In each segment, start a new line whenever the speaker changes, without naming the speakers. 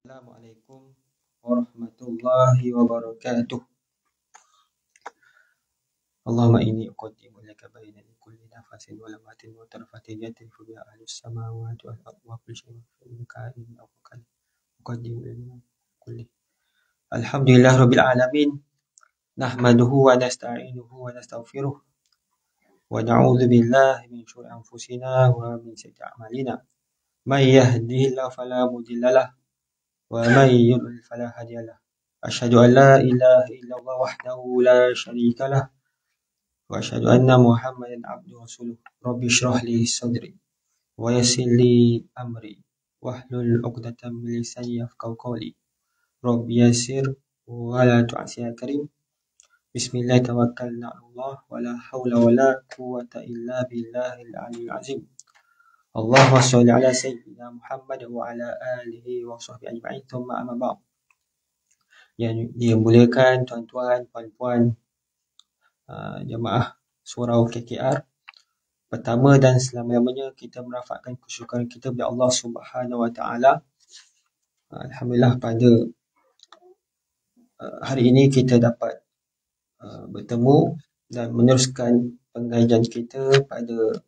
Assalamualaikum warahmatullahi wabarakatuh. Allahumma inni uqaddimu laka baina kulli nafasin wa lamatin wa tarfatin yatrifu biha ahlus samawati wal ardi wa kulli shay'in fi kain aw qad uqaddimu lana kulli. Alhamdulillah rabbil alamin. Nahmaduhu wa nasta'inuhu wa nastaghfiruh wa na'udzu billahi min shururi anfusina wa min sayyiati a'malina. May yahdihillahu fala mudilla lahu ومن يضلل فلا هادي له أشهد أن لا إله إلا الله وحده لا شريك له وأشهد أن محمدا عبده ورسوله رب اشرح لي صدري ويسر لي أمري واحلل عقدة من لساني يفقهوا قولي رب يسر ولا تعسر يا كريم بسم الله توكلنا على الله ولا حول ولا قوة إلا بالله العلي العظيم Allahumma sholli ala sayyidina Muhammad wa ala alihi wa sahbihi ajma'in. Thumma amma ba'd. Yang dimuliakan tuan-tuan, puan-puan, jemaah surau KKR. Pertama dan selama-lamanya kita merafakkan kesyukuran kita kepada Allah Subhanahu wa taala. Alhamdulillah pada hari ini kita dapat bertemu dan meneruskan pengajian kita pada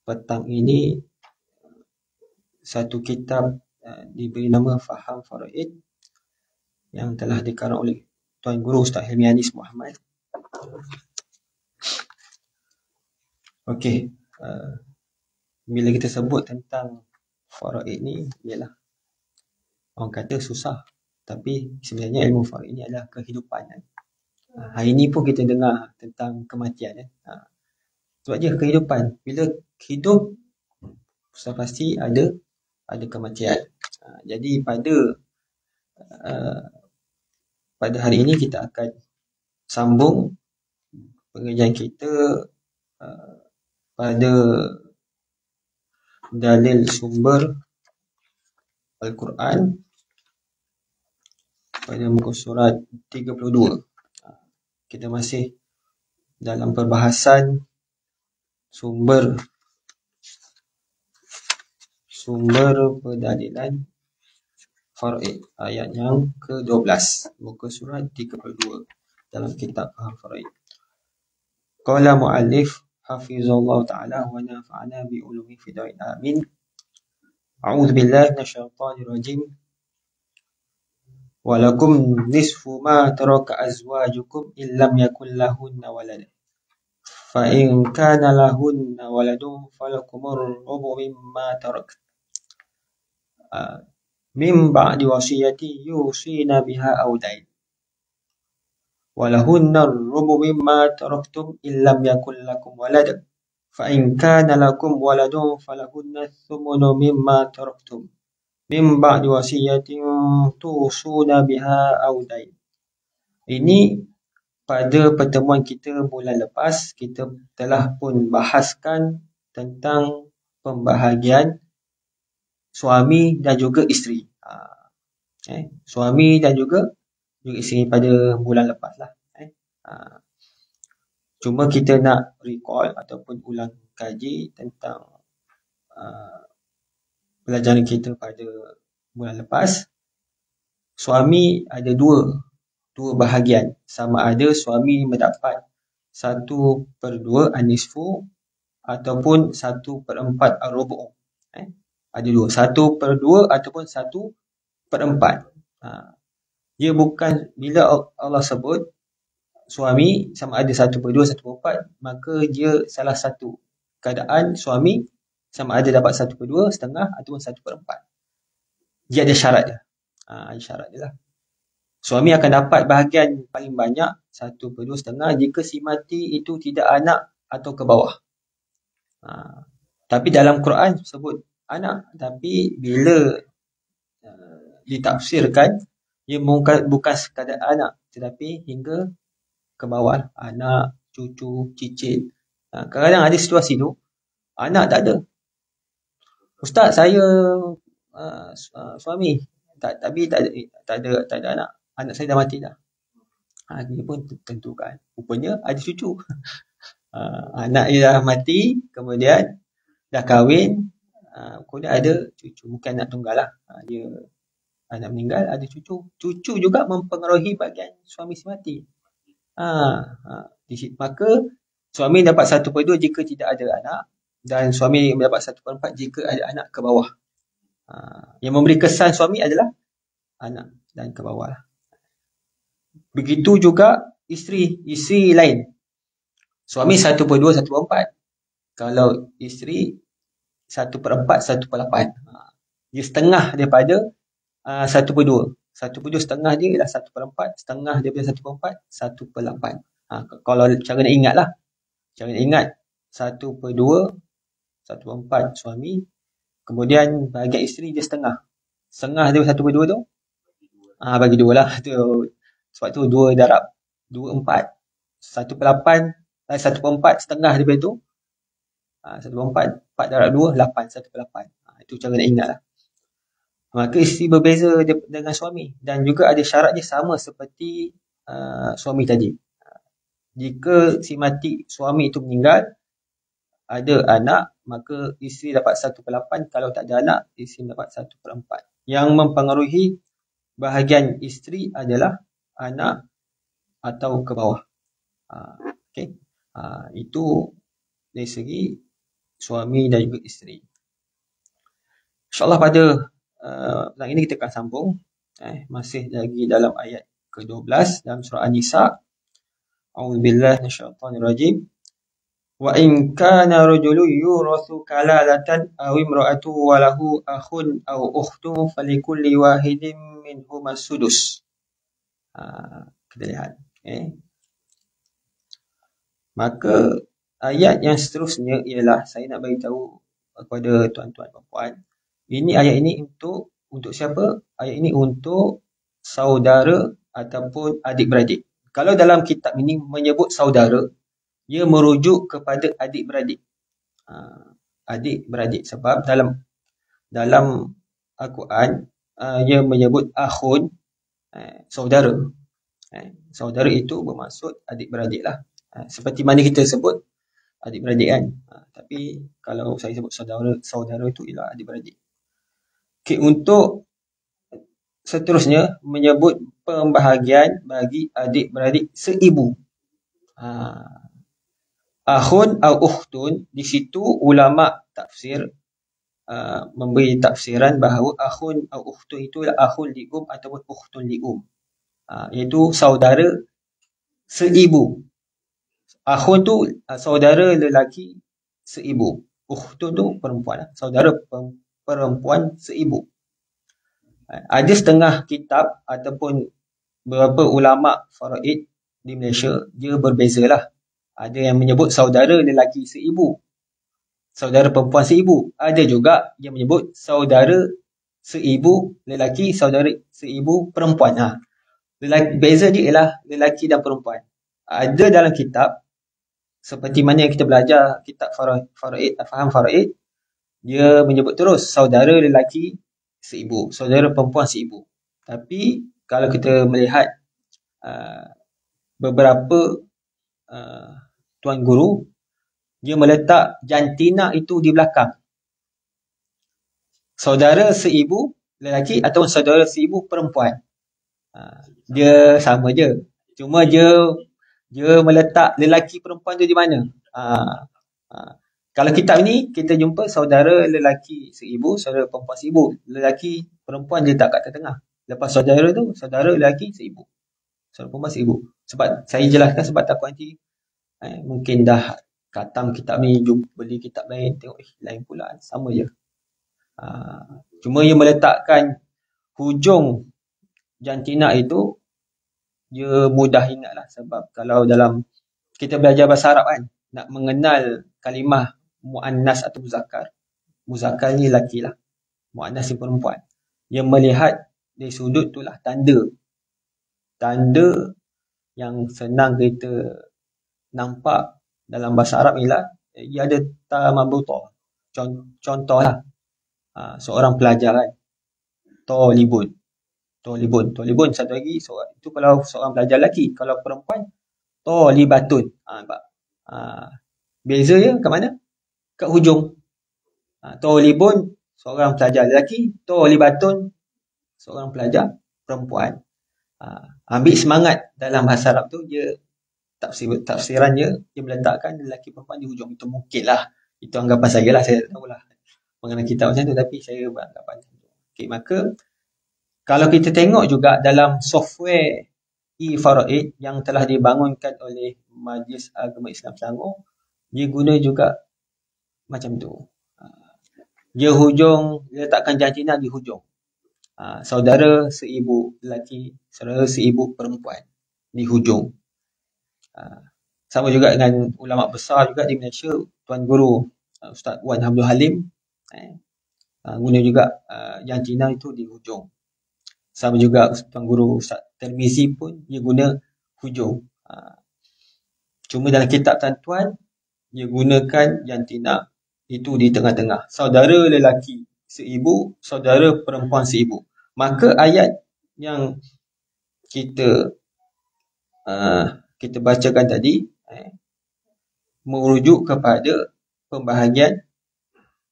petang ini. Satu kitab diberi nama Faham Faraid yang telah dikarang oleh Tuan Guru Ustaz Hilmi Anis Muhammad. Okey, bila kita sebut tentang Faraid ni, ialah orang kata susah, tapi sebenarnya ilmu Faraid ni adalah kehidupan. Hari ini pun kita dengar tentang kematian. Sebab dia kehidupan. Bila hidup, pasti ada kematian. Jadi pada hari ini kita akan sambung pengajian kita pada dalil sumber Al-Quran pada muka surat 32. Kita masih dalam perbahasan sumber pendalilan Faraid, ayat yang ke-12, muka surat 32 dalam kitab Faham Faraid. Qala muallif hafizallahu ta'ala wa nafa'ana bi ulumi fi darin amin. A'udzu billahi minasyaitonir rajim. Wa lakum nisfu ma taraka azwajukum illam yakul lahunna walad. فإن كان لهن ولد فلكم الربع مما ترك من بعد وصية يوصين بها أو دين ولهن الربع مما تركتم إن لم يكن لكم ولد فإن كان لكم ولد فلهن الثمن مما تركتم من بعد وصية توصون بها أو دين. Ini pada pertemuan kita bulan lepas, kita telah pun bahaskan tentang pembahagian suami dan juga isteri. Suami dan juga isteri pada bulan lepas lah. Cuma kita nak recall ataupun ulang kaji tentang pelajaran kita pada bulan lepas. Suami ada dua bahagian. Sama ada suami mendapat 1/2 an-nisfu ataupun 1/4 ar-rubu'. Ada dua, 1/2 ataupun 1/4. Dia bukan, bila Allah sebut suami sama ada 1/2, 1/4, maka dia salah satu keadaan suami sama ada dapat 1/2, setengah ataupun 1/4. Dia ada syarat dia. Ada syarat dia lah. Suami akan dapat bahagian paling banyak 1/2 setengah jika si mati itu tidak anak atau ke bawah. Tapi dalam Quran sebut anak, tapi bila ditafsirkan, ia bukan sekadar anak, tetapi hingga ke bawah, anak, cucu, cicit. Kadang-kadang ada situasi tu anak tak ada. Ustaz, saya suami tapi tak ada anak. Anak saya dah mati dah. Dia pun tentukan. Rupanya ada cucu. Anak dia dah mati, kemudian dah kahwin, kemudian ada cucu. Bukan anak tunggal lah. Dia Anak meninggal, ada cucu. Cucu juga mempengaruhi bahagian suami si mati. Maka suami dapat 1/2 jika tidak ada anak, dan suami mendapat 1/4 jika ada anak ke bawah. Yang memberi kesan suami adalah anak dan ke bawah lah. Begitu juga isteri lain. Suami 1/2, 1/4. Kalau isteri 1/4, 1/8. Dia setengah daripada 1/2. 1/2 setengah dia ialah 1/4. Setengah daripada 1/4, 1/8. Kalau cara nak ingat lah. Cara nak ingat 1/2, 1/4 suami. Kemudian bahagian isteri dia setengah. Setengah daripada 1/2 tu, bagi 2 lah. Sebab tu 2 darab 2/4. 1/8, 1/4 setengah daripada tu. 1/4, 4 darab 2, 8. 1/8. Itu cara nak ingat lah. Maka isteri berbeza dengan suami. Dan juga ada syarat dia sama seperti suami tadi. Jika si mati suami itu meninggal, ada anak, maka isteri dapat 1/8. Kalau tak ada anak, isteri dapat 1/4. Yang mempengaruhi bahagian isteri adalah anak atau ke bawah. Okay. Itu dari segi suami dan juga isteri. InsyaAllah pada petang ini kita akan sambung. Masih lagi dalam ayat ke-12 dalam surah An-Nisa. A'udzubillahi minasyaitonirrajim. Wa in kana rajulun yurathu kalalatan aw imra'atu wa lahu akhun aw ukhtun falikulli wahidin minhum as-sudus. Kita lihat. Maka ayat yang seterusnya ialah saya nak bagi tahu kepada tuan-tuan dan puan. Ayat ini untuk siapa? Ayat ini untuk saudara ataupun adik-beradik. Kalau dalam kitab ini menyebut saudara, ia merujuk kepada adik-beradik. Adik-beradik sebab dalam Al-Quran ia menyebut akhun, saudara. Saudara itu bermaksud adik-beradik lah. Seperti mana kita sebut adik-beradik kan. Tapi kalau saya sebut saudara itu ialah adik-beradik. Okay, untuk seterusnya menyebut pembahagian bagi adik-beradik seibu. Akhun atau ukhtun, di situ ulama tafsir memberi tafsiran bahawa akhun atau ukhtun itu adalah akhun li'um ataupun ukhtun li'um. Iaitu saudara seibu. Akhun tu saudara lelaki seibu. Ukhtun tu perempuan. Saudara perempuan seibu. Ada setengah kitab ataupun beberapa ulama faraid di Malaysia, dia berbezalah. Ada yang menyebut saudara lelaki seibu, saudara perempuan seibu. Ada juga yang menyebut saudara seibu lelaki, saudara seibu perempuan. Beza dia ialah lelaki dan perempuan. Ada dalam kitab, seperti mana yang kita belajar kitab faraid, faham faraid, dia menyebut terus saudara lelaki seibu, saudara perempuan seibu. Tapi kalau kita melihat beberapa tuan guru, dia meletak jantina itu di belakang. Saudara seibu lelaki atau saudara seibu perempuan. Dia sama je. Cuma dia meletak lelaki perempuan tu di mana. Kalau kitab ni kita jumpa saudara lelaki seibu, saudara perempuan seibu. Lelaki perempuan dia tak kat tengah. Lepas saudara tu, saudara lelaki seibu, saudara perempuan seibu. Sebab saya jelaskan sebab takut nanti mungkin dah khatam kitab ni, beli kitab lain, tengok lain pula, sama je. Cuma ia meletakkan hujung jantina itu, dia mudah ingat lah. Sebab kalau dalam kita belajar bahasa Arab kan, nak mengenal kalimah mu'annas atau muzakkar. Muzakkar ni lelaki lah, mu'annas ni perempuan. Yang melihat dari sudut tu lah tanda yang senang kita nampak dalam bahasa Arab ialah ia ada ta marbuta. Contoh lah, seorang pelajar kan, talibun satu lagi, itu kalau seorang pelajar lelaki. Kalau perempuan, talibatun. Beza je kat mana? Kat hujung. Talibun seorang pelajar lelaki, talibatun seorang pelajar perempuan, ambil semangat dalam bahasa Arab tu, dia tafsirannya dia meletakkan lelaki perempuan di hujung. Itu mungkin lah, itu anggapan saya lah, saya tak tahulah mengenai kitab macam tu, tapi saya beranggapan macam tu. Okay, maka kalau kita tengok juga dalam software e-Faraid yang telah dibangunkan oleh Majlis Agama Islam Selangor, dia guna juga macam tu. Dia hujung, dia letakkan jantina di hujung. Saudara seibu lelaki, saudara seibu perempuan di hujung. Sama juga dengan ulama besar juga di Malaysia, Tuan Guru Ustaz Wan Abdul Halim, guna juga jantina itu di hujung. Sama juga Tuan Guru Ustaz Tirmizi pun dia guna hujung. Cuma dalam kitab Tantuan dia gunakan jantina itu di tengah-tengah. Saudara lelaki seibu, saudara perempuan seibu. Maka ayat yang kita bacakan tadi merujuk kepada pembahagian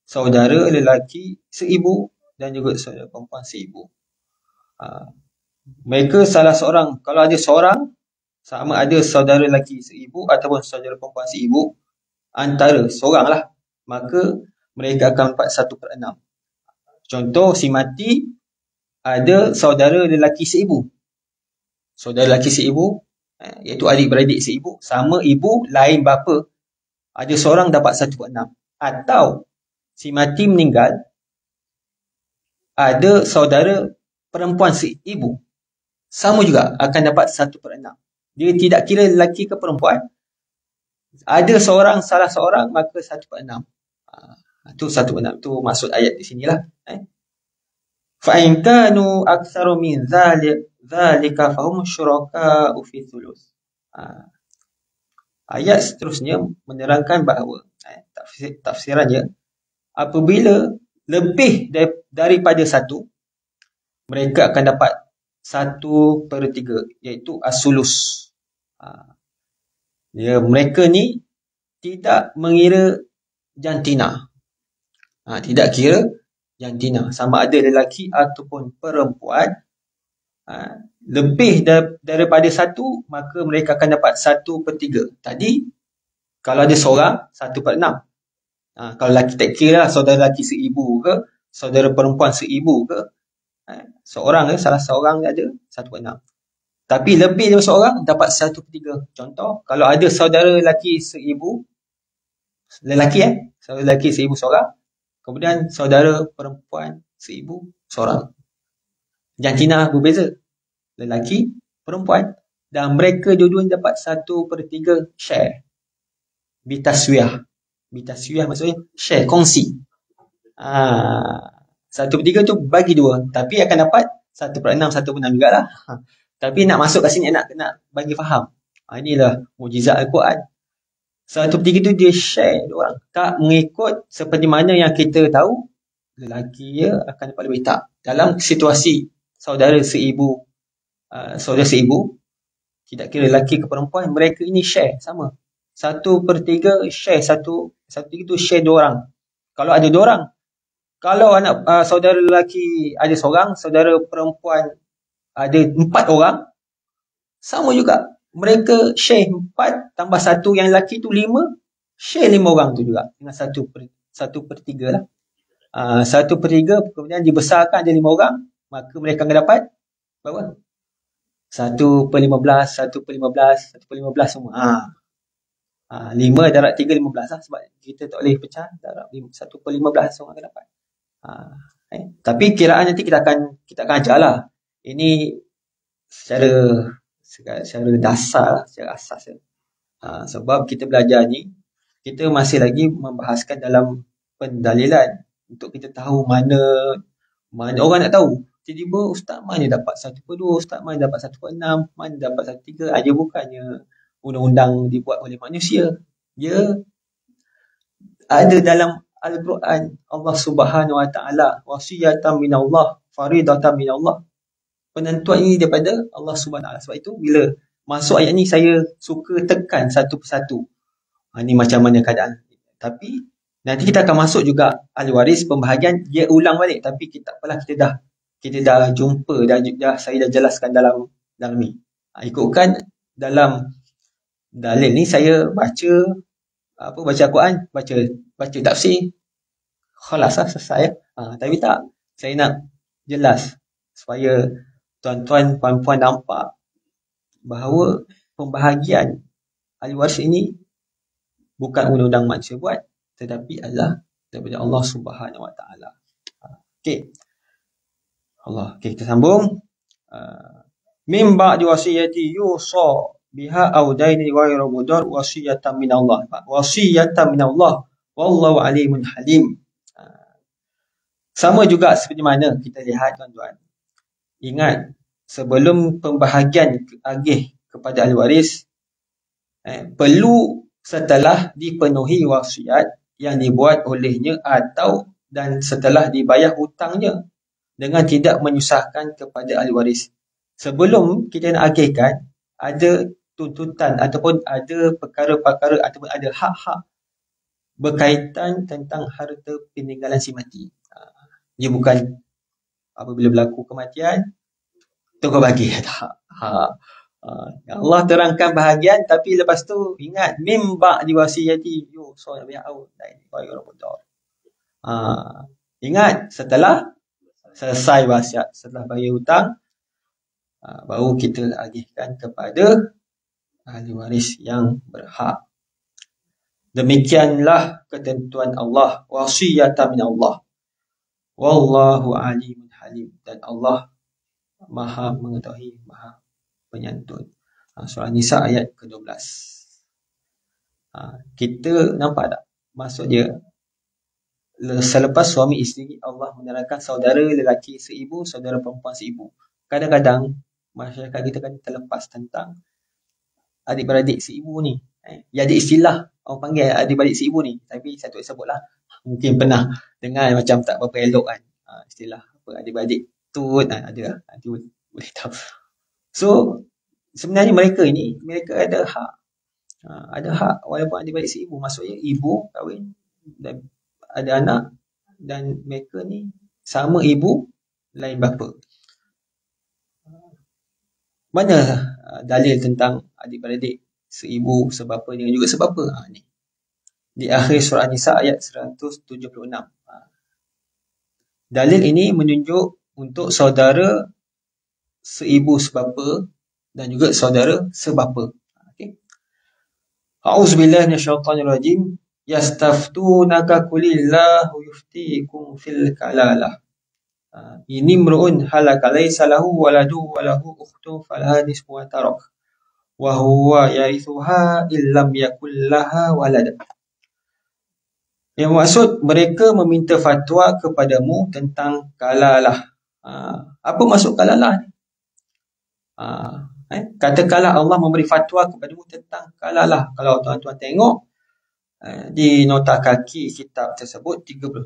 saudara lelaki seibu dan juga saudara perempuan seibu. Mereka salah seorang, kalau ada seorang, sama ada saudara lelaki seibu ataupun saudara perempuan seibu, antara seorang lah, maka mereka akan dapat 1/6. Contoh, si mati ada saudara lelaki seibu. Saudara lelaki seibu, iaitu adik-beradik seibu, sama ibu lain bapa, ada seorang dapat 1/6. Atau si mati meninggal, ada saudara perempuan seibu, sama juga akan dapat 1/6. Dia tidak kira lelaki ke perempuan, ada seorang, salah seorang, maka 1/6. Itu 1/6. Itu maksud ayat di sinilah. فَإِنْ كَانُوا أَكْثَرُ مِنْ ذَلِكَ فَهُمْ شُرَكَاءُ فِي الثُّلُثِ. Ayat seterusnya menerangkan bahawa tafsirannya, apabila lebih daripada satu, mereka akan dapat 1/3, iaitu as-sulus. Mereka ni tidak mengira jantina. Tidak kira jantina, sama ada lelaki ataupun perempuan, lebih daripada satu, maka mereka akan dapat 1/3. Tadi kalau ada seorang, 1/6. Kalau lelaki tak kira lah, saudara lelaki seibu ke, saudara perempuan seibu ke, seorang salah seorang ada 1/6. Tapi lebih dari seorang dapat 1/3. Contoh, kalau ada saudara lelaki seibu, saudara lelaki seibu seorang, kemudian saudara perempuan seibu seorang, jantina berbeza, lelaki, perempuan, dan mereka dua-duanya dapat 1/3 share. Bitaswiyah maksudnya share, kongsi. 1/3 tu bagi dua, tapi akan dapat 1/6, 1/6 jugalah. Tapi nak masuk kat sini, nak bagi faham. Inilah mujizat Al-Quran. 1/3 tu dia share orang, tak mengikut seperti mana yang kita tahu lelaki akan dapat lebih, tak. Dalam situasi saudara seibu, tidak kira lelaki ke perempuan, mereka ini share sama. 1/3 share, 1/3 tu share 2 orang. Kalau ada 2 orang, kalau anak saudara lelaki ada seorang, saudara perempuan ada 4 orang, sama juga. Mereka share 4 tambah 1 yang lelaki tu 5, share 5 orang tu juga dengan 1/3 lah. 1/3 kemudian dibesarkan ada 5 orang, maka mereka akan dapat berapa? 1/15, 1/15 semua. 5 darab 3, 15 lah, sebab kita tak boleh pecah darab 1/15 orang akan dapat. Tapi kiraan nanti kita akan ajar lah. Ini secara dasar, secara asas. Sebab kita belajar ni, kita masih lagi membahaskan dalam pendalilan untuk kita tahu mana orang nak tahu. Tiba-tiba ustaz mana dapat 1/2, ustaz mana dapat 1/6, mana dapat 1/3. Dia bukannya undang-undang dibuat oleh manusia. Dia ada dalam Al-Quran. Allah Subhanahu Wa Taala, wasiyatan minallah, faridatan minallah. Penentuan ini daripada Allah Subhanahu Wa Taala. Sebab itu bila masuk ayat ni, saya suka tekan satu persatu. Ini macam mana keadaan. Tapi nanti kita akan masuk juga Al-Waris, pembahagian dia ulang balik. Tapi kita apalah, kita dah kita dah jumpa, saya dah jelaskan dalam ni. Ikutkan dalam dalil ni saya baca Quran, baca tafsir, khalas lah, selesai. Tapi tak, saya nak jelas supaya tuan-tuan, puan-puan nampak bahawa pembahagian ahli waris ini bukan undang-undang manusia buat, tetapi adalah daripada Allah Subhanahu Wa Taala. Okey. Okey, kita sambung. Min ba'di wasiyati yusa biha aw daini ghairu mudar wasiyatan min Allah. Wasiyatan min Allah wallahu alimun halim. Sama juga seperti mana kita lihat, tuan-tuan. Ingat, sebelum pembahagian agih kepada ahli waris, perlu setelah dipenuhi wasiat yang dibuat olehnya dan setelah dibayar hutangnya dengan tidak menyusahkan kepada ahli waris. Sebelum kita nak agihkan, ada tuntutan ataupun ada perkara-perkara ataupun ada hak-hak berkaitan tentang harta peninggalan si mati. Dia bukan apabila berlaku kematian terus bagi. Allah terangkan bahagian, tapi lepas tu ingat, mimba di wasiyati yusa bi'au daini ghairu mudar. Ingat, setelah selesai wasiat, setelah bayar hutang, baru kita agihkan kepada ahli waris yang berhak. Demikianlah ketentuan Allah, wasiyatan min Allah. Wallahu alimun halim, dan Allah Maha mengetahui, Maha penyantun. Surah Nisa ayat ke-12. Kita nampak tak? Maksudnya, selepas suami isteri, Allah menerangkan saudara lelaki seibu, saudara perempuan seibu. Kadang-kadang masyarakat kita kan terlepas tentang adik-beradik seibu ni. Dia ada istilah, orang panggil adik-beradik seibu ni, tapi saya tak sebutlah. Mungkin pernah dengar macam tak berapa elok kan, istilah apa adik-beradik tu, ada, nanti boleh tahu. So sebenarnya mereka ada hak, walaupun adik-beradik seibu. Maksudnya ibu kahwin dan ada anak, dan mereka ni sama ibu lain bapa. Mana dalil tentang adik-beradik seibu, sebapa dengan juga sebapa? Ni di akhir surah Nisa ayat 176. Dalil ini menunjuk untuk saudara seibu sebapa dan juga saudara sebapa. Okey. A'udzubillahi minasyaitonirrajim. Yastaftunaka qulillahu yuftikum fil kalalah. Ini mru'un halaka laysa lahu waladu wa lahu ukhtun falaha nisfu ma tarak wa huwa yarithuha illam yakul laha walad. Yang maksud, mereka meminta fatwa kepadamu tentang kalalah. Apa maksud kalalah ni? Katakanlah Allah memberi fatwa kepadamu tentang kalalah. Kalau tuan-tuan tengok di nota kaki kitab tersebut 37,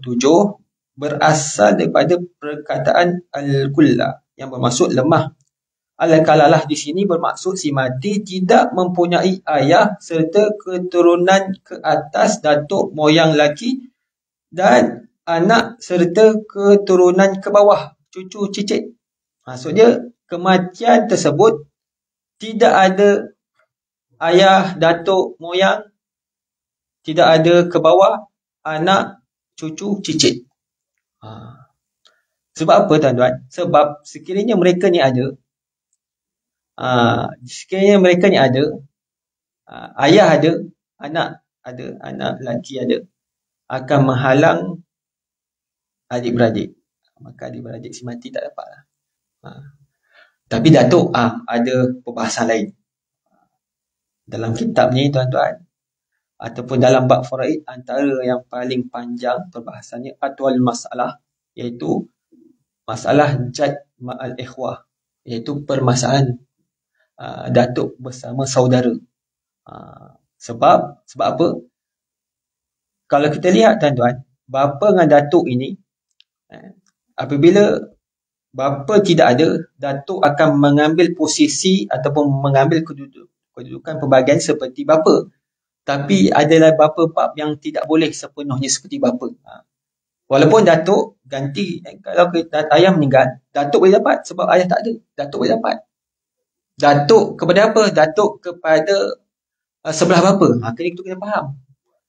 berasal daripada perkataan al-kulla yang bermaksud lemah. Al-kalalah di sini bermaksud si mati tidak mempunyai ayah serta keturunan ke atas datuk moyang laki dan anak serta keturunan ke bawah, cucu cicit. Maksudnya kematian tersebut tidak ada ayah, datuk moyang, tidak ada ke bawah, anak, cucu, cicit. Sebab apa, tuan-tuan? Sebab sekiranya mereka ni ada, ayah ada, anak lelaki ada, akan menghalang adik-beradik. Maka adik-beradik si mati tak dapat lah. Tapi datuk ada perbahasan lain. Dalam kitab ni, tuan-tuan, ataupun dalam bab faraid, antara yang paling panjang perbahasannya atwal masalah, iaitu masalah jad ma'al ikhwah, iaitu permasalahan datuk bersama saudara. Sebab apa? Kalau kita lihat, tuan-tuan, bapa dengan datuk ini, apabila bapa tidak ada, datuk akan mengambil posisi ataupun mengambil kedudukan pembahagian seperti bapa. Tapi adalah bapa bab yang tidak boleh sepenuhnya seperti bapa. Walaupun datuk ganti, kalau ayah meninggal, datuk boleh dapat sebab ayah tak ada. Datuk boleh dapat. Datuk kepada apa? Datuk kepada sebelah bapa. Kena itu kena faham.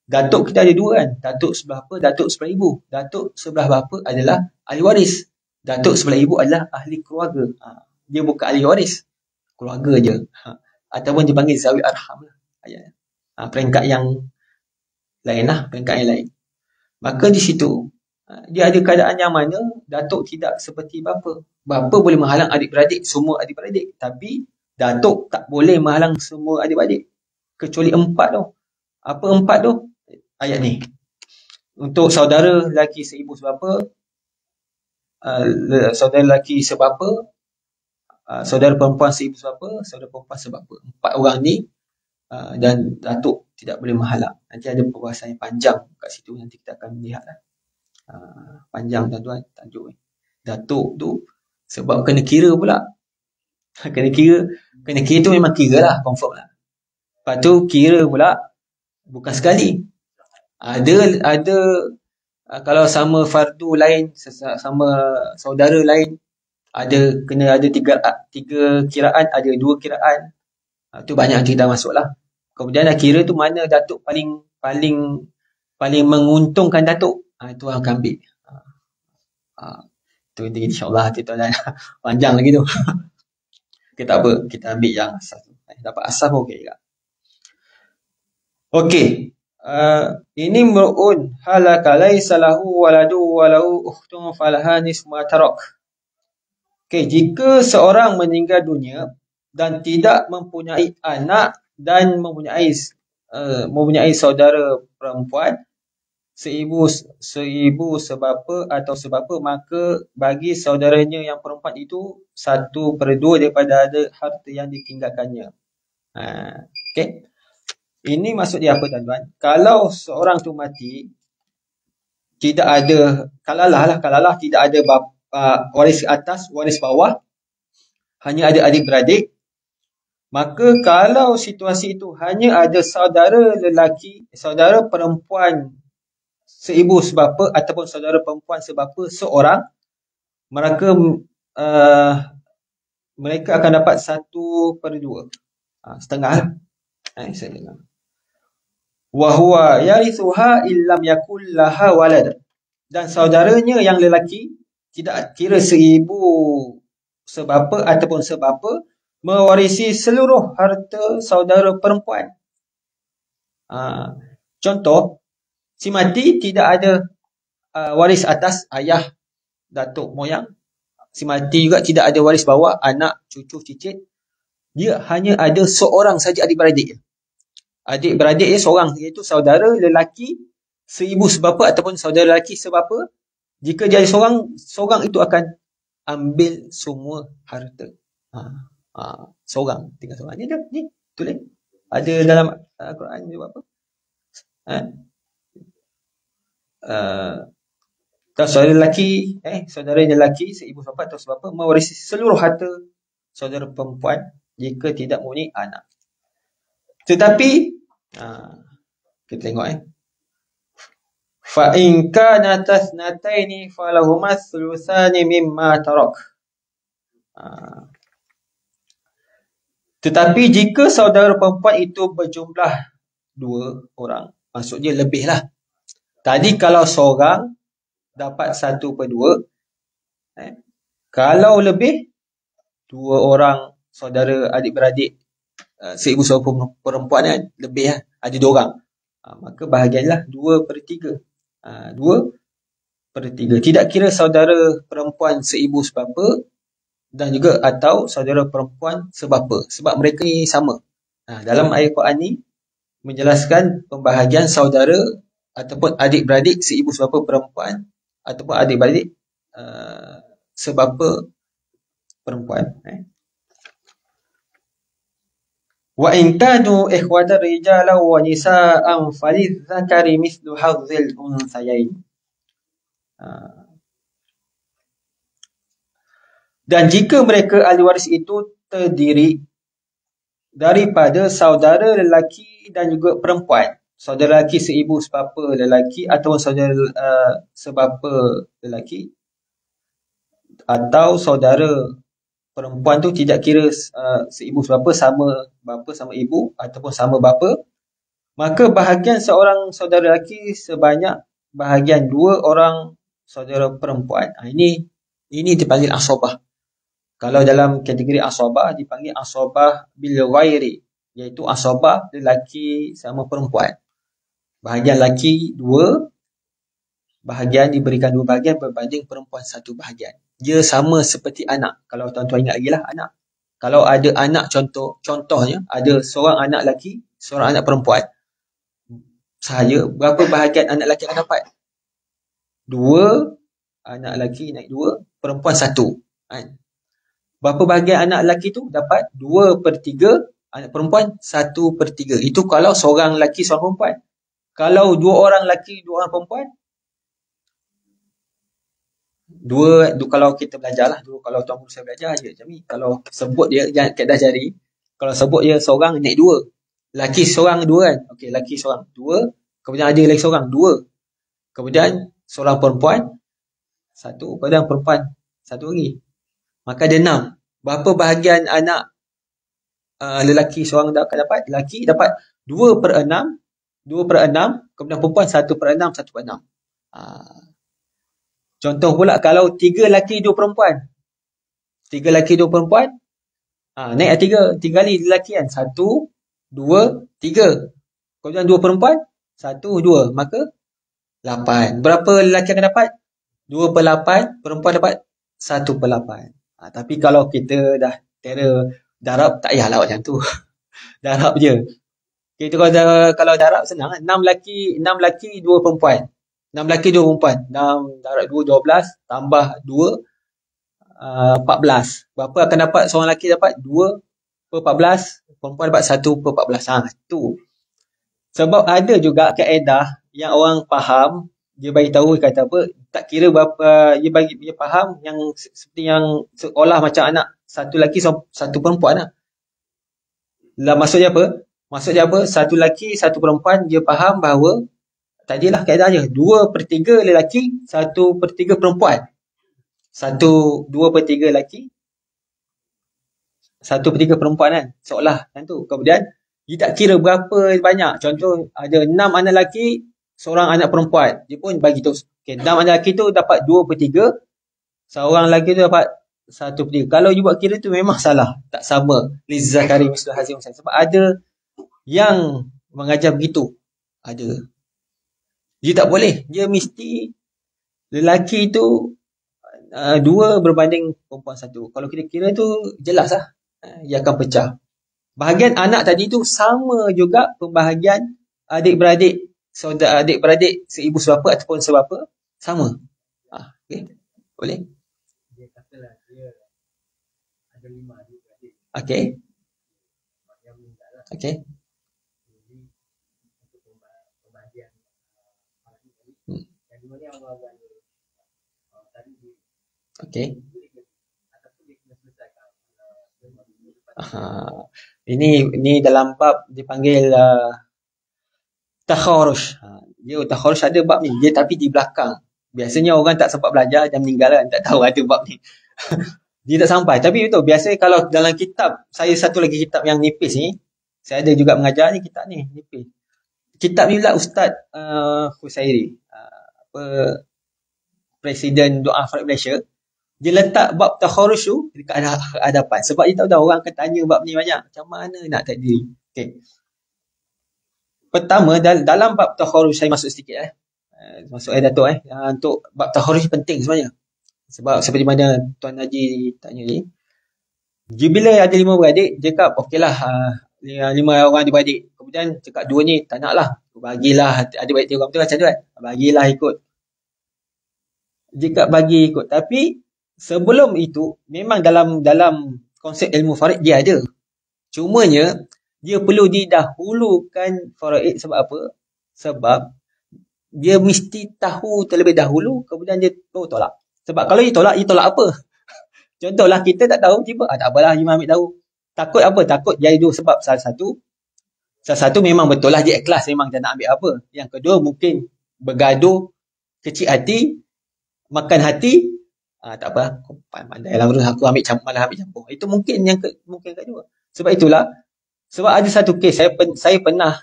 Datuk kita ada dua kan. Datuk sebelah bapa, datuk sebelah ibu. Datuk sebelah bapa adalah ahli waris. Datuk sebelah ibu adalah ahli keluarga. Dia bukan ahli waris. Keluarga je. Ataupun dipanggil zawi arham lah. Peringkat yang lain lah. Peringkat yang lain. Maka di situ, dia ada keadaan yang mana datuk tidak seperti bapa. Bapa boleh menghalang adik-beradik, semua adik-beradik. Tapi datuk tak boleh menghalang semua adik-beradik. Kecuali 4 tu. Apa 4 tu? Ayat ni. Untuk saudara lelaki seibu sebapa, saudara lelaki sebapa, saudara perempuan seibu sebapa, saudara perempuan sebapa. 4 orang ni, dan datuk tidak boleh menghalang. Nanti ada perbahasan yang panjang kat situ, nanti kita akan melihat lah. Panjang tuan-tuan, tajuk ni. Datuk tu sebab kena kira pula. Kena kira tu memang kira lah, confirm lah. Lepas tu kira pula bukan sekali. Ada kalau sama fardu lain, sama saudara lain, kena ada tiga kiraan, ada 2 kiraan. Tu banyak kita masuk lah. Kemudian kira tu mana datuk paling menguntungkan datuk. Itu orang akan ambil. Tu insyaAllah tuan-tuan. Panjang lagi tu. Okay, tak apa. Kita ambil yang asas tu. Dapat asas pun okey juga. Okey. Ini mru'un halaka laysa lahu waladu walau ukhtun falaha nisfu ma tarak. Okey, jika seorang meninggal dunia dan tidak mempunyai anak dan mempunyai saudara perempuan, seibu sebapa atau sebapa, maka bagi saudaranya yang perempuan itu 1/2 daripada harta yang ditinggalkannya. Okey. Ini maksud dia apa tuan-tuan? Kalau seorang tu mati, tidak ada kalalah tidak ada waris atas, waris bawah, hanya ada adik-beradik, maka kalau situasi itu hanya ada saudara perempuan seibu sebapa ataupun saudara perempuan sebapa seorang, mereka akan dapat 1/2. Setengah lah. Saya dengar. Wahuwa yarithuha illam yakul laha walad. Dan saudaranya yang lelaki, tidak kira seibu sebapa ataupun sebapa, mewarisi seluruh harta saudara perempuan. Contoh, si mati tidak ada waris atas, ayah, datuk, moyang. Si mati juga tidak ada waris bawah, anak, cucu, cicit. Dia hanya ada seorang saja adik-beradik. Adik-beradik dia seorang, iaitu saudara lelaki seibu sebapa ataupun saudara lelaki sebapa. Jika dia ada seorang itu akan ambil semua harta. Seorang, tinggal seorang. Ni tulis. Ada dalam Al-Quran dia buat apa? Saudara lelaki seibu sebapa atau sebapa mewarisi seluruh harta saudara perempuan jika tidak mempunyai anak. Tetapi kita tengok fa in kana tasnataini falahuma thulutsani mimma tarak. Tetapi jika saudara perempuan itu berjumlah 2 orang, maksudnya lebih lah. Tadi kalau seorang dapat 1/2, kalau lebih 2 orang saudara adik-beradik seibu sebapa perempuan kan, lebih lah, ada 2 orang, maka bahagianlah 2/3. 2/3. Tidak kira saudara perempuan seibu sebapa dan juga atau saudara perempuan sebapa, sebab mereka ni sama. Dalam ayat Quran ni menjelaskan pembahagian saudara ataupun adik-beradik seibu sebapa perempuan ataupun adik-beradik sebapa perempuan. Wa in kanu ikhwatan rijalan wa nisaan falidzakari mithlu hadzil unthayain. Dan jika mereka ahli waris itu terdiri daripada saudara lelaki dan juga perempuan, saudara lelaki seibu sebapa lelaki ataupun saudara sebapa lelaki, atau saudara perempuan tu tidak kira seibu sebapa, sama bapa sama ibu ataupun sama bapa, maka bahagian seorang saudara lelaki sebanyak bahagian dua orang saudara perempuan. Ini dipanggil asobah. Kalau dalam kategori asobah dipanggil asobah bil ghairi, iaitu asobah lelaki sama perempuan. Bahagian lelaki dua, bahagian diberikan dua bahagian berbanding perempuan satu bahagian. Dia sama seperti anak. Kalau tuan-tuan ingat lagi lah anak. Kalau ada anak contohnya ada seorang anak lelaki, seorang anak perempuan. Saya berapa bahagian anak lelaki akan dapat? Dua, anak lelaki naik dua, perempuan satu. Berapa bahagian anak lelaki tu? Dapat 2/3, anak perempuan 1/3. Itu kalau seorang lelaki, seorang perempuan. Kalau dua orang lelaki, dua orang perempuan, kalau kita belajar lah, kalau tuan guru saya belajar je macam ni. Kalau sebut dia, jangan kaedah jari. Kalau sebut dia seorang naik dua. Lelaki seorang dua kan? Okey, lelaki seorang dua. Kemudian ada lagi seorang dua. Kemudian seorang perempuan satu. Kemudian perempuan satu lagi. Maka ada 6. Berapa bahagian anak lelaki seorang akan dapat? Lelaki dapat 2/6. 2/6. Kemudian perempuan 1/6, 1/6. Contoh pula kalau 3 lelaki 2 perempuan. 3 lelaki 2 perempuan. Naik 3 kali lelaki kan. 1, 2, 3. Kemudian 2 perempuan. 1, 2. Maka 8. Berapa lelaki akan dapat? 2/8. Perempuan dapat 1/8. Tapi kalau kita dah darab, tak payahlah macam tu. Darab je. Kita kalau darab senang. 6 lelaki 2 perempuan. 6 lelaki 2 perempuan. 6 darab 2, 12. Tambah 2, 14. Berapa akan dapat seorang lelaki dapat? 2/14. Perempuan dapat 1/14. Tu. Sebab ada juga kaedah yang orang faham, dia bagi tahu kata apa, tak kira berapa, dia faham yang seperti yang seolah macam anak satu lelaki satu perempuan lah. Maksudnya apa? Satu lelaki satu perempuan, dia faham bahawa tadilah kaedahnya 2/3 lelaki, 1/3 perempuan. 2/3 lelaki, 1/3 perempuan kan. Seolah macam tu. Kemudian dia tak kira berapa banyak. Contoh ada 6 anak lelaki, seorang anak perempuan. Dia pun bagi tahu, 6 anak lelaki tu dapat 2/3, seorang lelaki tu dapat 1/3. Kalau you buat kira tu memang salah. Tak sama. Lizzakari mislu hazil unsayyain. Sebab ada yang mengajar begitu. Ada. Dia tak boleh. Dia mesti lelaki tu 2 berbanding perempuan 1. Kalau kita kira tu jelas lah. Ia akan pecah. Bahagian anak tadi tu sama juga pembahagian adik-beradik, saudara adik-beradik seibu sebapa ataupun sebapa, sama. Okey. Boleh?
Dia katalah dia ada 5 adik-beradik.
Okey.
Yang meninggal lah.
Okey.
Jadi untuk pembahagian adik tadi, yang dimana yang orang tadi
Okey.
ataupun dia kena selesaikan.
Ini dalam bab dipanggil takharush. Dia takharush ada bab ni. Dia tapi di belakang. Biasanya orang tak sempat belajar dan meninggal kan. Tak tahu ada bab ni. Dia tak sampai. Tapi betul. Biasanya kalau dalam kitab, saya satu lagi kitab yang nipis ni. Saya ada juga mengajar ni kitab ni. Nipis. Kitab ni pula Ustaz Husairi. Presiden Doa Farid Malaysia. Dia letak bab takharush tu dekat hadapan. Sebab dia tahu dah orang akan tanya bab ni banyak. Macam mana nak takdir? Okey. Pertama, dalam bab takharush, saya masuk sedikit masuk Datuk untuk bab takharush penting sebenarnya. Sebab seperti mana Tuan Haji tanya ni. Bila ada 5 beradik, dia cakap okeylah 5 orang adik-beradik. Kemudian cakap 2 ni tak nak lah. Bagilah adik-beradik 3 orang betul macam tu kan. Bagilah ikut. Dia cakap bagi ikut. Tapi sebelum itu, memang dalam konsep ilmu faraid dia ada. Cumanya, dia perlu didahulukan faraid sebab apa? Sebab dia mesti tahu terlebih dahulu, kemudian dia tolak. Sebab kalau dia tolak apa? Contohlah, kita tak tahu, tiba, tak apalah, Imam ambil tahu. Takut apa? Takut jadi 2 sebab. Salah satu, Salah satu memang betul lah dia ikhlas, memang dia nak ambil apa. Yang kedua mungkin bergaduh, kecil hati, makan hati, tak apa, aku pandai lah aku malah ambil campur. Itu mungkin mungkin kedua. Sebab itulah, sebab ada satu kes saya pernah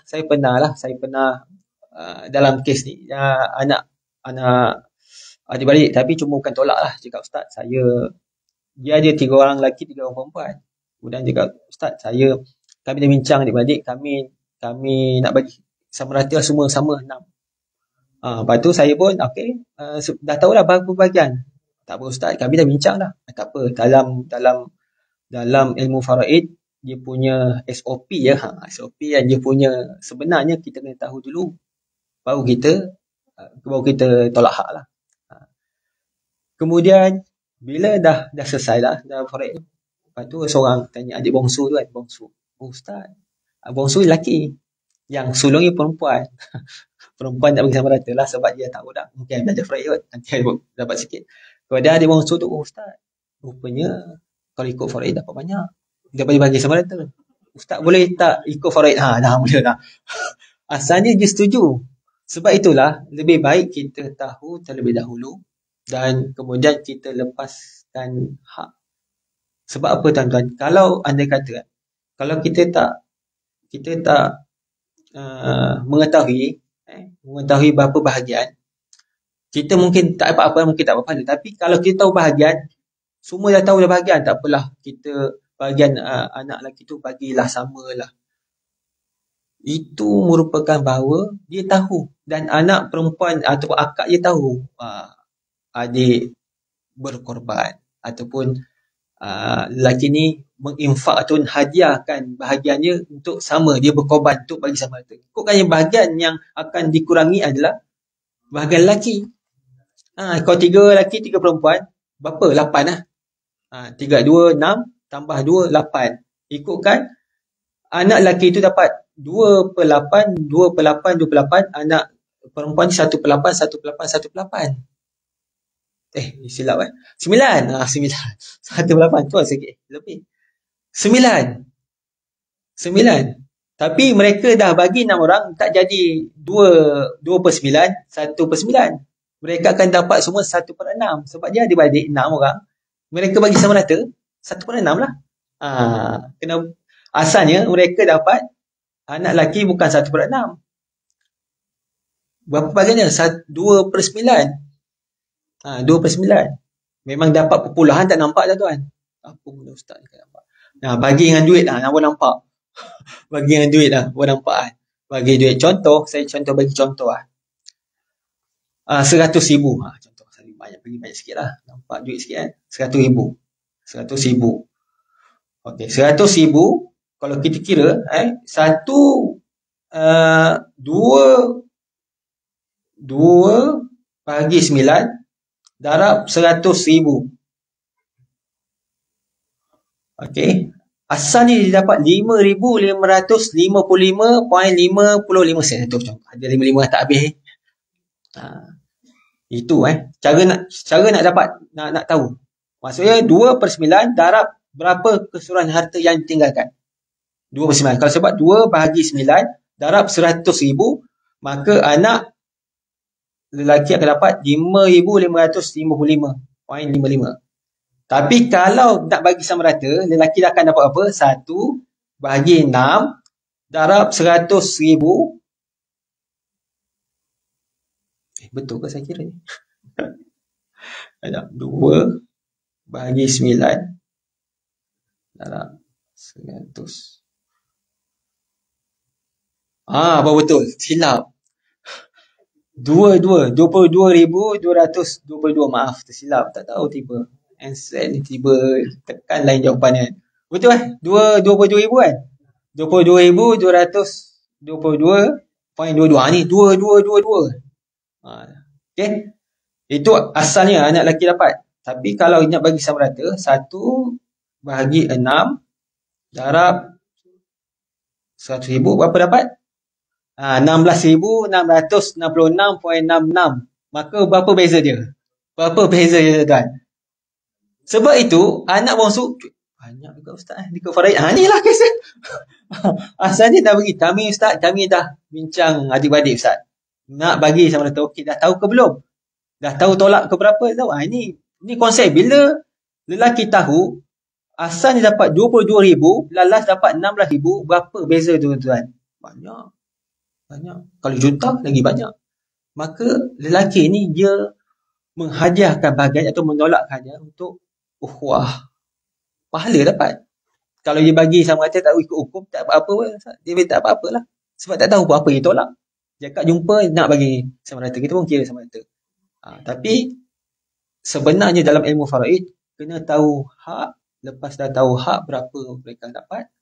dalam kes ni anak adik-beradik, tapi cuma bukan tolak lah, cakap ustaz dia ada 3 orang lelaki 3 orang perempuan. Kemudian cakap ustaz kami dah bincang adik-beradik, kami nak bagi sama rata semua sama 6. Lepas tu saya pun dah tahulah berapa bahagian. Tak apa ustaz, kami dah bincang dah. Tak apa, dalam ilmu faraid dia punya SOP SOP yang dia punya, sebenarnya kita kena tahu dulu baru kita tolak hak lah. Kemudian bila dah selesai dah faraid, lepas tu seorang tanya adik bongsu tu kan, ustaz, bongsu lelaki, yang sulungnya perempuan. Perempuan tak bagi sama rata lah, sebab dia tahu dah, mungkin belajar faraid kot, nanti dapat sikit. Kemudian adik bongsu tu, ustaz, rupanya kalau ikut faraid dapat banyak, dapat bagi sama rata. Ustaz boleh tak ikut faraid? Dah mula dah. Asalnya dia setuju. Sebab itulah lebih baik kita tahu terlebih dahulu dan kemudian kita lepaskan hak. Sebab apa tuan-tuan? Kalau anda kata, kalau kita tak mengetahui berapa bahagian, kita mungkin tak apa-apa, mungkin tak apa-apa. Tapi kalau kita tahu bahagian, semua dah tahu dah bahagian, tak apalah, kita bahagian anak lelaki tu bagilah samalah. Itu merupakan bahawa dia tahu, dan anak perempuan ataupun akak dia tahu adik berkorban ataupun lelaki ni menginfak atau hadiahkan bahagiannya untuk sama, dia berkorban untuk bagi sama rata. Ikutkan bahagian yang akan dikurangi adalah bahagian lelaki. Kalau 3 lelaki 3 perempuan, berapa? 8 lah. 3, 2, 6 tambah 2, 8. Ikutkan anak lelaki itu dapat 2/8, 2/8, 2/8. Anak perempuan 1/8, 1/8, 1/8. Silap 9. 1/8 tu sikit lebih. 9. Tapi mereka dah bagi 6 orang, tak jadi 2/9, 1/9. Mereka akan dapat semua 1/6. Sebab dia ada adik 6 orang, mereka bagi sama rata 1/6 lah. Kena asalnya mereka dapat, anak lelaki bukan 1/6. Berapa bahagiannya? 2/9. 2/9. Memang dapat perpuluhan, tak nampak dah tuan. Apa mula ustaz ni tak nampak. Bagi dengan duit lah, baru nampak. Bagi dengan duit lah, baru nampak kan. Bagi duit, saya bagi contoh lah. 100,000. Contoh, saya banyak sikit lah. Nampak duit sikit kan. 100,000. 100,000. Okey, 100,000 kalau kita kira, 2 bagi 9 darab 100,000. Okey. Asalnya dia dapat 5,555.55 sen. Ada 55 tak habis. Itu cara nak dapat, nak tahu. Maksudnya 2/9 darab berapa keseluruhan harta yang ditinggalkan. 2/9. Kalau sebab 2 bahagi 9 darab 100,000, maka anak lelaki akan dapat 5,555.55. Tapi kalau nak bagi sama rata, lelaki akan dapat apa? 1 bahagi 6 darab 100,000. Betul ke saya kira ni? 2 bahagi 9 darab 100. Apa betul? Silap. 22,222. Maaf, tersilap. Tak tahu tiba. Answer ni tiba tekan lain jawapan. Betul 22,000 kan? 22,222.22. Ni 2222. Okey. Itu asalnya anak lelaki dapat. Tapi kalau nak bagi sama rata, 1 bahagi 6 darab 100,000, berapa dapat? 16,666.66. Maka berapa beza dia? Berapa beza dia tuan? Sebab itu anak bongsu, banyak juga Ustaz dekat faraid. Ni lah kes dia. Asal ni dah bagi kami Ustaz, kami dah bincang adik-beradik Ustaz. Nak bagi sama ada okey, dah tahu ke belum? Dah tahu tolak ke berapa? Tahu. Ini konsep bila lelaki tahu asal ni dapat 22,000, lalas dapat 16,000, berapa beza tu tuan-tuan? Banyak. Kalau juta lagi banyak. Maka lelaki ni dia menghadiahkan bahagian atau menolak hadiah untuk ukhuwah. Pahala dapat. Kalau dia bagi sama kata tak ikut hukum, tak apa-apa pun. Dia tak apa-apa lah. Sebab tak tahu apa dia tolak. Dia kat jumpa nak bagi sama rata. Kita pun kira sama rata. Tapi sebenarnya dalam ilmu faraid, kena tahu hak. Lepas dah tahu hak berapa mereka dapat,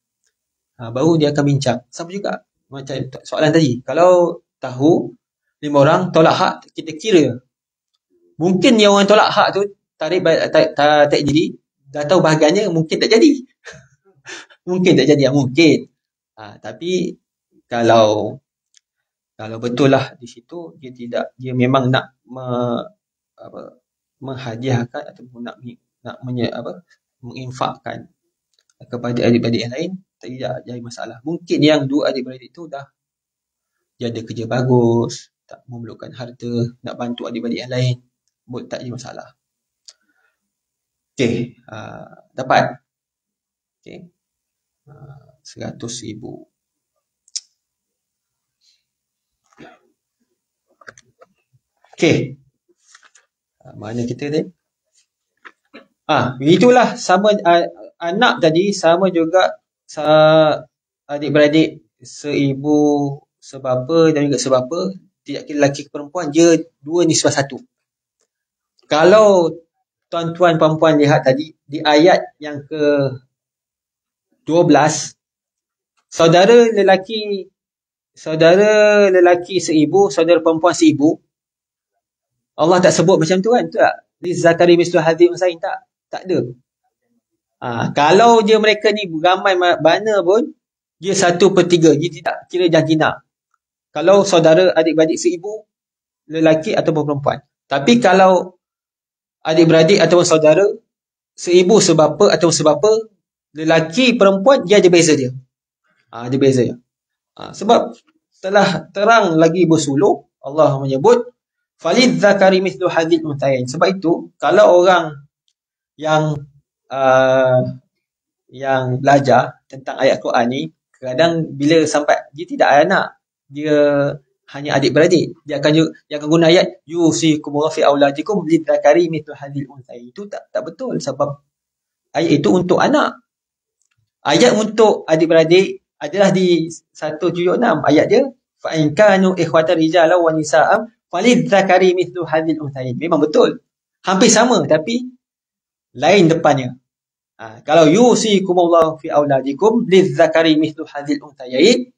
baru dia akan bincang. Sama juga macam soalan tadi. Kalau tahu 5 orang tolak hak, kita kira. Mungkin yang orang tolak hak tu tak jadi. Dah tahu bahagiannya, mungkin tak jadi. Mungkin tak jadi, mungkin. Tapi kalau betul lah di situ, dia memang nak menghadiahkan ataupun nak menginfakkan kepada adik-beradik yang lain, tidak jadi masalah. Mungkin yang 2 adik-beradik tu dah dia ada kerja bagus, tak memerlukan harta, nak bantu adik-beradik yang lain, tak jadi masalah. Okey, dapat. Okey. 100,000. Okey. Mana kita ni? Begitulah sama anak tadi sama juga adik-beradik seibu sebapa dan juga sebapa, tidak kira lelaki ke perempuan, dia 2 nisbah 1. Kalau tuan-tuan perempuan lihat tadi di ayat yang ke 12, saudara lelaki seibu, saudara perempuan seibu, Allah tak sebut macam tu kan? Tu tak? Lizzakari mislu hadzil unsayain, tak ada. Kalau dia mereka ni ramai mana pun, dia 1/3, dia tidak kira jangkina. Kalau saudara adik-beradik seibu, lelaki ataupun perempuan. Tapi kalau adik-beradik ataupun saudara seibu sebapa ataupun sebapa, lelaki perempuan, dia ada beza dia. Ada beza dia. Sebab telah terang lagi bersuluh, Allah menyebut falidzakari mithlu hadzil unsayain. Sebab itu kalau orang yang belajar tentang ayat Quran ni, kadang bila sampai dia tidak ada anak, dia hanya adik-beradik, dia akan guna ayat yusikumullahu fi auladikum lidzakari mithlu hadzil unsayain. Itu tak betul, sebab ayat itu untuk anak. Ayat untuk adik-beradik adalah di 176. Ayat dia fa in kanu ikhwatan rijalan wa nisaan falidzakari mithlu hadzil unsayain. Memang betul. Hampir sama tapi lain depannya. Kalau yusikumullahu fi auladikum lidzakari mithlu hadzil unsayain,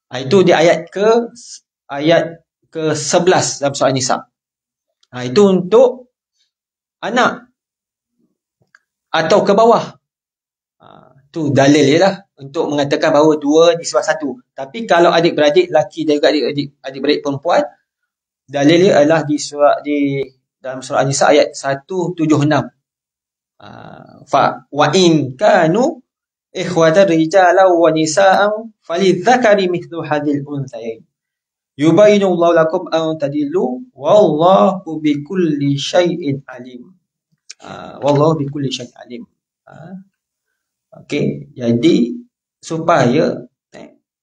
itu di ayat ke-11 dalam surah Nisa. Itu untuk anak atau ke bawah. Tu dalil dia lah untuk mengatakan bahawa 2 nisbah 1. Tapi kalau adik-beradik lelaki dan juga adik-beradik perempuan, dalil dia adalah dalam surah Nisa ayat 176. Fa wa in kanu ikhwatan rijalan wa nisaan falidzakari mithlu hadzil unsayain yubayyinullahu lakum an tadillu wallahu bikulli syai'in alim. Wallahu bikulli syai'in alim. Okey, jadi supaya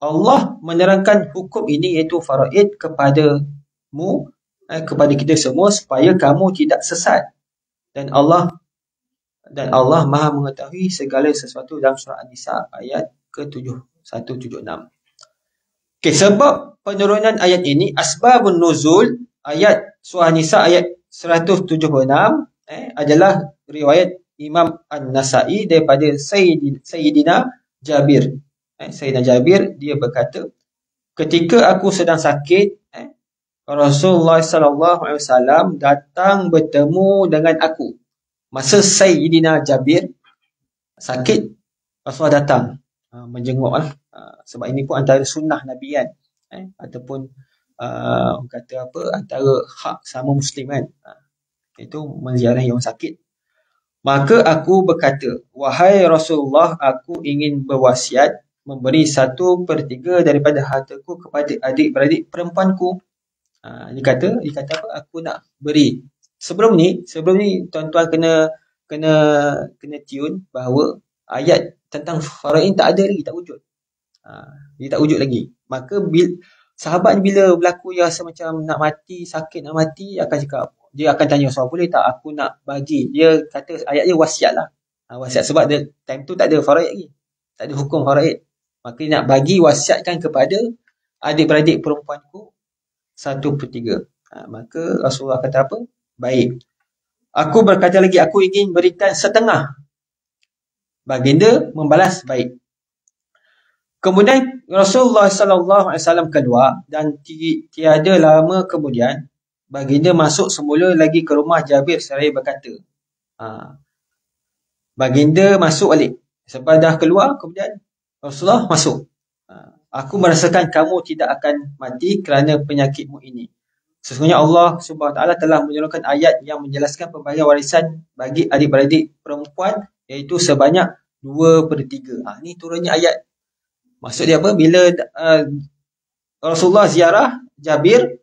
Allah menerangkan hukum ini, iaitu faraid, kepadamu, kepada kita semua, supaya kamu tidak sesat. Dan Allah Maha mengetahui segala sesuatu dalam surah An-Nisa ayat ke-176. Okey, sebab penurunan ayat ini, asbabun nuzul ayat surah An-Nisa ayat 176 adalah riwayat Imam An-Nasai daripada Sayyidina Jabir. Sayyidina Jabir dia berkata, ketika aku sedang sakit, Rasulullah SAW datang bertemu dengan aku. Masa Sayyidina Jabir sakit, Rasulullah datang menjenguk lah. Sebab ini pun antara sunnah Nabi kan, ataupun kata apa, antara hak sama Muslim kan, itu menziarahi orang sakit. Maka aku berkata, wahai Rasulullah, aku ingin berwasiat memberi 1/3 daripada hartaku kepada adik-beradik perempuanku. Dia kata apa? Aku nak beri. Sebelum ni tuan-tuan kena tune bahawa ayat tentang faraid tak ada lagi, tak wujud. Dia tak wujud lagi. Maka sahabat bila berlaku dia rasa macam nak mati, sakit nak mati, akan cakap, dia akan tanya soal, boleh tak aku nak bagi? Dia kata ayat dia wasiat lah. Wasiat sebab dia, time tu tak ada faraid lagi. Tak ada hukum faraid. Maka dia nak bagi wasiatkan kepada adik-beradik perempuanku 1/3. Maka Rasulullah kata apa? Baik. Aku berkata lagi, aku ingin berikan setengah. Baginda membalas baik. Kemudian Rasulullah SAW keluar dan tiada lama kemudian baginda masuk semula lagi ke rumah Jabir seraya berkata. Baginda masuk balik. Sebab dah keluar, kemudian Rasulullah masuk. Aku merasakan kamu tidak akan mati kerana penyakitmu ini. Sesungguhnya Allah SWT telah menurunkan ayat yang menjelaskan pembagian warisan bagi adik-beradik perempuan, iaitu sebanyak 2/3. Ini turunnya ayat. Maksud dia apa? Bila Rasulullah ziarah Jabir,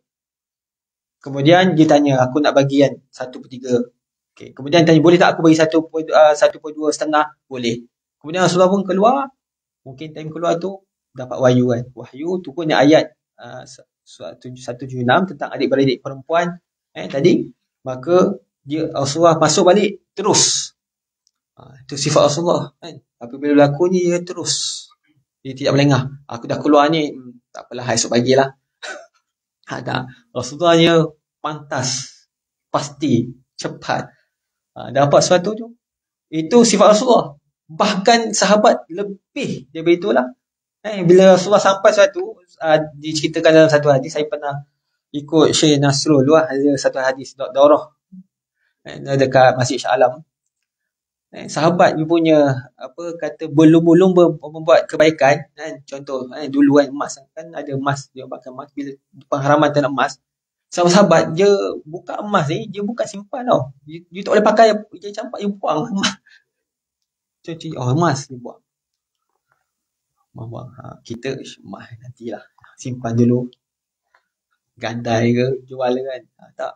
kemudian dia tanya, aku nak bagian 1/3. Okay. Kemudian tanya, boleh tak aku bagi 1/2? Boleh. Kemudian Rasulullah pun keluar. Mungkin time keluar tu dapat wahyu kan. Wahyu turunnya ayat 176 tentang adik-beradik perempuan tadi. Maka dia Rasulullah masuk balik terus. Itu sifat Rasulullah kan. Apabila berlaku ni dia terus. Dia tidak melengah. Aku dah keluar ni, tak apalah, esok bagilah. Tak. Rasulullah dia pantas, pasti, cepat. Dapat sesuatu tu. Itu sifat Rasulullah. Bahkan sahabat lebih daripada itulah. Bila Rasulullah sampai sesuatu, diceritakan dalam satu hadis, saya pernah ikut Syekh Nasrul ada satu hadis daurah dekat Masjid Shah Alam. Sahabat dia punya berlumba-lumba membuat kebaikan kan. Contoh dulu kan emas kan, ada emas, dia pakai emas bila pengharaman tanam emas. Sahabat dia buka emas ni, dia bukan simpan tau. Dia tak boleh pakai, dia campak, dia buang emas. Emas dia buang. Kita emas nantilah, simpan dulu, gandai ke, jual kan. Tak.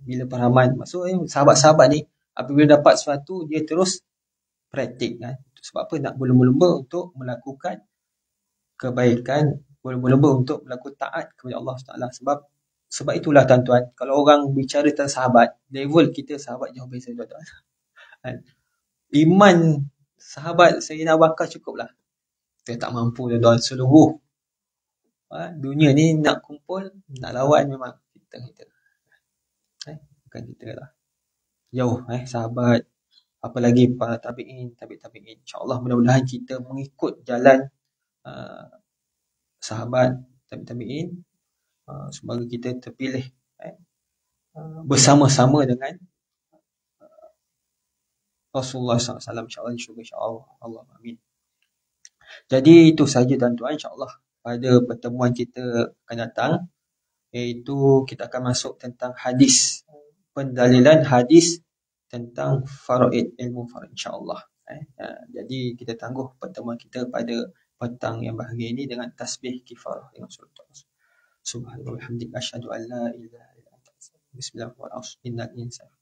Bila pengharaman, maksudnya sahabat-sahabat ni apabila dapat sesuatu, dia terus praktik kan. Sebab apa? Nak berlumba-lumba untuk melakukan kebaikan, berlumba-lumba untuk melakukan taat kepada Allah Taala. Sebab itulah tuan-tuan, kalau orang bicara tentang sahabat, level kita sahabat jauh beza tuan-tuan. Iman sahabat Sayyidina Abu Bakar cukuplah. Kita tak mampu tuan-tuan, seluruh dunia ni nak kumpul, nak lawan memang kita. Bukan kita lah. Jauh sahabat, apalagi para tabi'in. InsyaAllah mudah-mudahan kita mengikut jalan sahabat tabi'in. Semoga kita terpilih bersama-sama dengan Rasulullah SAW, insyaAllah, insyaAllah. Allah, amin. Jadi itu sahaja tuan-tuan, insyaAllah pada pertemuan kita akan datang, iaitu kita akan masuk tentang hadis, pendalilan hadis tentang faraid, ilmu faraid, insyaAllah. Jadi kita tangguh pertemuan kita pada petang yang bahagia ini dengan tasbih kifarah dengan surah Al-Asr. Subhanallah walhamdulillah, asyhadu an la ilaha illa anta, bismillahirrahmanirrahim, innal insana.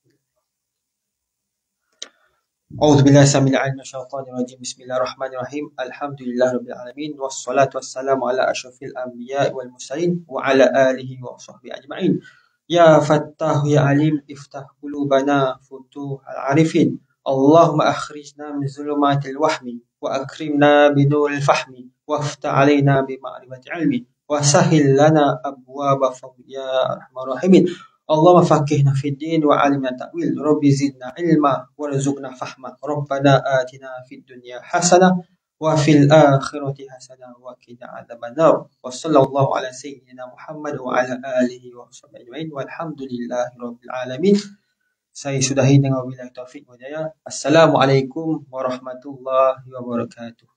A'udzu billahi samil alim minasyaitonir rajim. Bismillahirrahmanirrahim. Alhamdulillahirabbil alamin wassalatu wassalamu ala asyrafil anbiya'i wal mursalin wa ala alihi wa sahbihi ajma'in. Ya Fattah ya Alim, iftah qulubana futuhal arifin. Allahumma akhrijna min zulumatil wahmi wa akrimna binuril fahmi waftah alaina bi ma'rifati ilmi wa sahhil lana abwaaba fadli ya arhamar rahimin. Allahumma faqihna fid din wa 'allimna ta'wil. Rabbi zidna ilma warzuqna fahma. Rabbana atina fid dunya hasanah wa fil akhirati hasanah wa qina adzabannar. Wa sallallahu ala sayyidina Muhammad wa ala alihi wa sahbihi ajma'in. Walhamdulillahi rabbil alamin. Saya sudahi dengan wabillahi taufiq wa hidayah. Assalamualaikum warahmatullahi wabarakatuh.